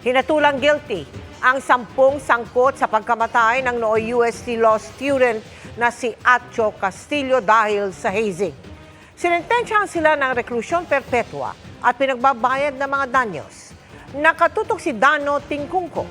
Hinatulang guilty ang 10 sangkot sa pagkamatay ng nooy UST law student na si Acho Castillo dahil sa hazing. Sinentensyahan sila ng reklusyon perpetua at pinagbabayad ng mga danyos. Nakatutok si Dano Tingkungko.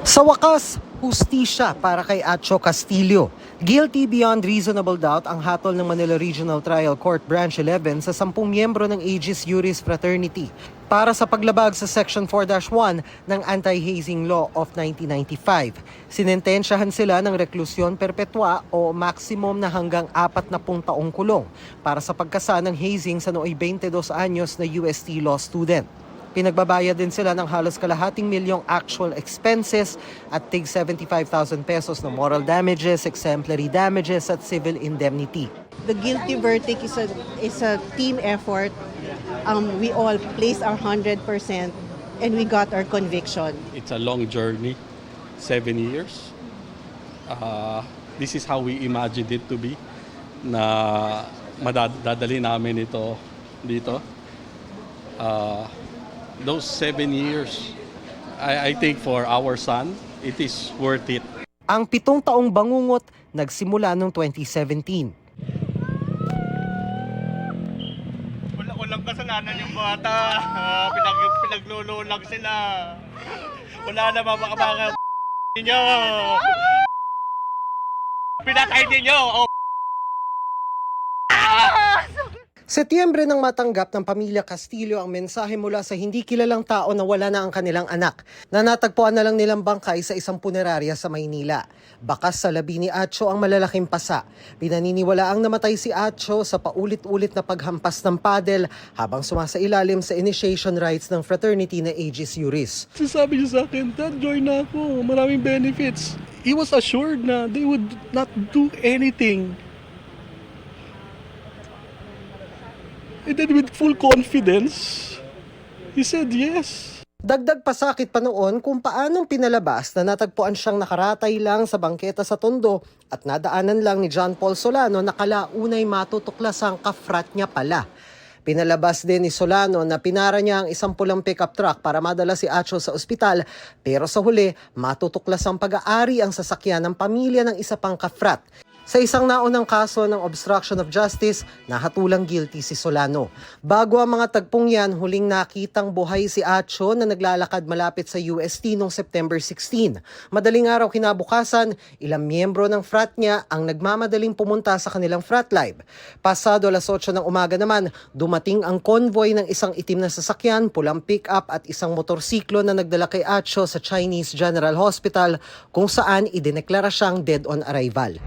Sa wakas, hustisya para kay Acho Castillo. Guilty beyond reasonable doubt ang hatol ng Manila Regional Trial Court Branch 11 sa 10 miyembro ng Aegis Juris Fraternity para sa paglabag sa Section 4-1 ng Anti-Hazing Law of 1995. Sinentensyahan sila ng reklusyon perpetua o maximum na hanggang 40 taong kulong para sa pagkasa ng hazing sa nooy 22 anyos na UST law student. Pinagbabayad din sila ng halos kalahating milyong actual expenses at tig 75,000 pesos na moral damages, exemplary damages at civil indemnity. The guilty verdict is a team effort. We all placed our 100% and we got our conviction. It's a long journey, 7 years. This is how we imagined it to be, na madadali namin ito dito. Those 7 years, I think for our son, it is worth it. Ang 7 taong bangungot nagsimula noong 2017. Walang kasalanan yung bata. Pinaglululag sila. Wala na mga ninyo. Pinatay ninyo. Setyembre nang matanggap ng pamilya Castillo ang mensahe mula sa hindi kilalang tao na wala na ang kanilang anak, na natagpuan na lang nilang bangkay sa isang punerarya sa Maynila. Bakas sa labi ni Acho ang malalaking pasa. Pinaniniwalaang namatay si Acho sa paulit-ulit na paghampas ng padel habang sumasailalim sa initiation rites ng fraternity na Aegis Juris. Sabi niya sa akin, Dad, join na ako. Maraming benefits. He was assured na they would not do anything. And then with full confidence, he said yes. Dagdag pasakit pa noon kung paanong pinalabas na natagpuan siyang nakaratay lang sa bangketa sa Tondo at nadaanan lang ni John Paul Solano na kalaunay matutuklasang kafrat niya pala. Pinalabas din ni Solano na pinara niya ang isang pulang pickup truck para madala si Acho sa ospital, pero sa huli matutuklasang pag-aari ang sasakyan ng pamilya ng isa pang kafrat. Sa isang naunang kaso ng obstruction of justice, nahatulang guilty si Solano. Bago ang mga tagpong yan, huling nakitang buhay si Acho na naglalakad malapit sa UST noong September 16. Madaling araw kinabukasan, ilang miyembro ng frat niya ang nagmamadaling pumunta sa kanilang frat live. Pasado alas 8 ng umaga naman, dumating ang convoy ng isang itim na sasakyan, pulang pick-up at isang motorsiklo na nagdala kay Acho sa Chinese General Hospital kung saan idineklara siyang dead on arrival.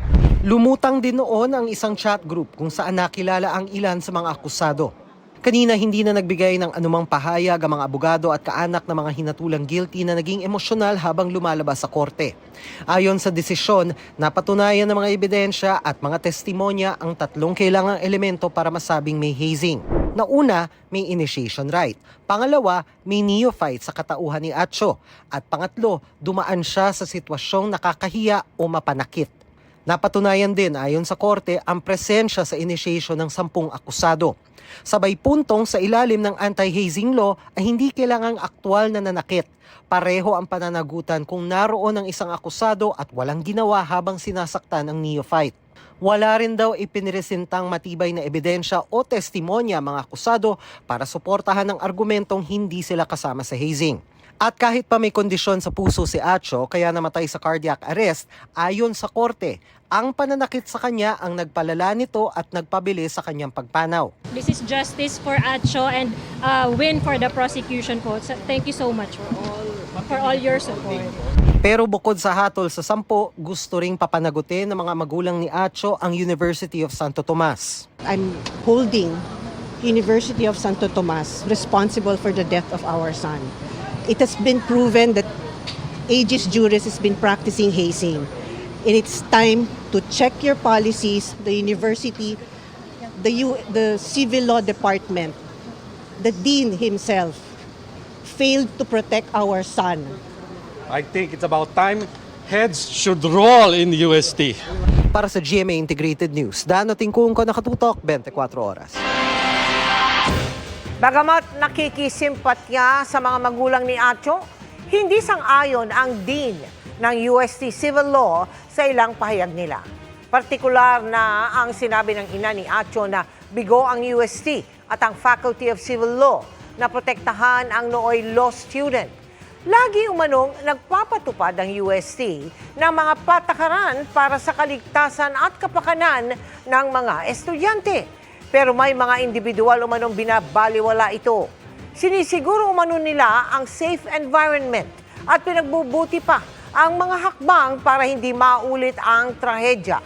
Lumutang din noon ang isang chat group kung saan nakilala ang ilan sa mga akusado. Kanina hindi na nagbigay ng anumang pahayag ang mga abogado at kaanak ng mga hinatulang guilty na naging emosyonal habang lumalabas sa korte. Ayon sa desisyon, napatunayan ng mga ebidensya at mga testimonya ang 3 kailangang elemento para masabing may hazing. Nauna, may initiation right. Pangalawa, may neophyte sa katauhan ni Acho. At pangatlo, dumaan siya sa sitwasyong nakakahiya o mapanakit. Napatunayan din ayon sa korte ang presensya sa initiation ng 10 akusado. Sabay puntong sa ilalim ng anti-hazing law ay hindi kailangang aktwal na nanakit. Pareho ang pananagutan kung naroon ang isang akusado at walang ginawa habang sinasaktan ang neophyte. Wala rin daw ipiniresentang matibay na ebidensya o testimonya mga akusado para suportahan ang argumentong hindi sila kasama sa hazing. At kahit pa may kondisyon sa puso si Acho kaya namatay sa cardiac arrest, ayon sa korte, ang pananakit sa kanya ang nagpalala nito at nagpabilis sa kanyang pagpanaw. This is justice for Acho and win for the prosecution po. So, thank you so much for all your support. Pero bukod sa hatol sa 10, gusto ring papanagutin ng mga magulang ni Acho ang University of Santo Tomas. I'm holding University of Santo Tomas responsible for the death of our son. It has been proven that Aegis Juris has been practicing hazing. And it's time to check your policies. The university, the civil law department, the dean himself failed to protect our son. I think it's about time heads should roll in UST. Para sa GMA Integrated News, Dano Tingkungko, nakatutok 24 oras. Bagamat nakikisimpatya sa mga magulang ni Atcho, hindi sang-ayon ang Dean ng UST Civil Law sa ilang pahayag nila. Partikular na ang sinabi ng ina ni Atcho na bigo ang UST at ang Faculty of Civil Law na protektahan ang nooy law student. Lagi umanong nagpapatupad ang UST ng mga patakaran para sa kaligtasan at kapakanan ng mga estudyante. Pero may mga individual umanong binabaliwala ito. Sinisiguro umano nila ang safe environment at pinagbubuti pa ang mga hakbang para hindi maulit ang trahedya.